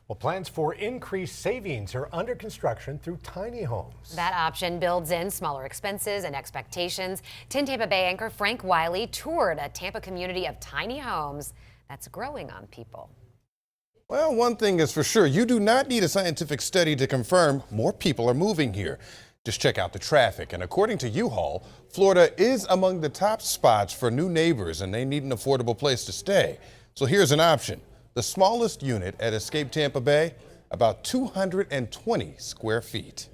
Well, plans for increased savings are under construction through tiny homes. That option builds in smaller expenses and expectations. 10 Tampa Bay anchor Frank Wiley toured a Tampa community of tiny homes that's growing on people. Well, one thing is for sure, you do not need a scientific study to confirm more people are moving here. Just check out the traffic. And according to U-Haul, Florida is among the top spots for new neighbors, and they need an affordable place to stay. So here's an option. The smallest unit at Escape Tampa Bay, about 220 square feet.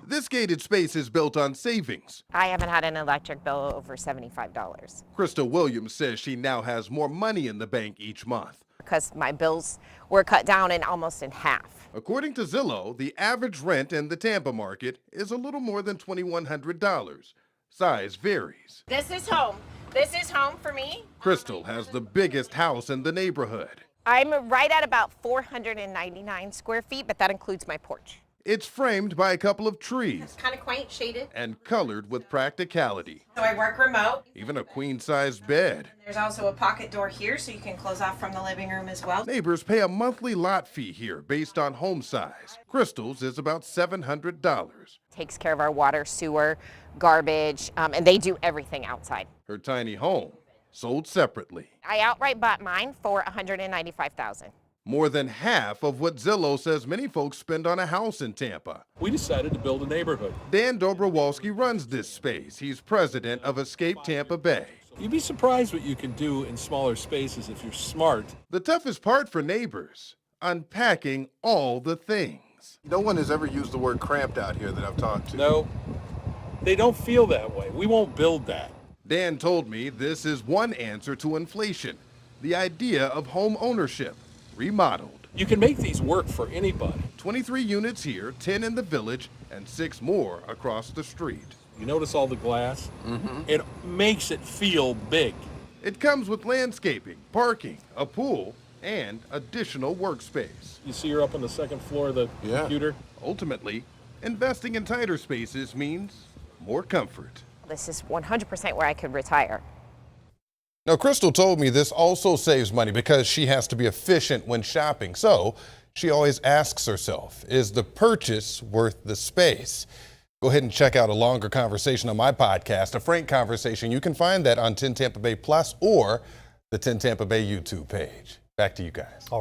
This gated space is built on savings. I haven't had an electric bill over $75. Krista Williams says she now has more money in the bank each month. Because my bills were cut down almost in half. According to Zillow, the average rent in the Tampa market is a little more than $2,100. Size varies. This is home. This is home for me. Crystal has the biggest house in the neighborhood. I'm right at about 499 square feet, but that includes my porch. It's framed by a couple of trees It's kind of quaint, shaded. and colored with practicality. So I work remote. Even a queen-sized bed. There's also a pocket door here so you can close off from the living room as well. Neighbors pay a monthly lot fee here based on home size. Crystal's is about $700. Takes care of our water, sewer, garbage, and they do everything outside. Her tiny home sold separately. I outright bought mine for $195,000. More than half of what Zillow says many folks spend on a house in Tampa. We decided to build a neighborhood. Dan Dobrowolski runs this space. He's president of Escape Tampa Bay. You'd be surprised what you can do in smaller spaces if you're smart. The toughest part for neighbors, unpacking all the things. No one has ever used the word cramped out here that I've talked to. No, they don't feel that way. We won't build that. Dan told me this is one answer to inflation, the idea of home ownership, remodeled. You can make these work for anybody. 23 units here, 10 in the village, and 6 more across the street. You notice all the glass? It makes it feel big. It comes with landscaping, parking, a pool, and additional workspace. You see you're up on the second floor of the computer? Ultimately, investing in tighter spaces means more comfort. This is 100% where I could retire. Now, Crystal told me this also saves money because she has to be efficient when shopping. So she always asks herself, is the purchase worth the space? Go ahead and check out a longer conversation on my podcast, A Frank Conversation. You can find that on 10 Tampa Bay Plus or the 10 Tampa Bay YouTube page. Back to you guys. All right.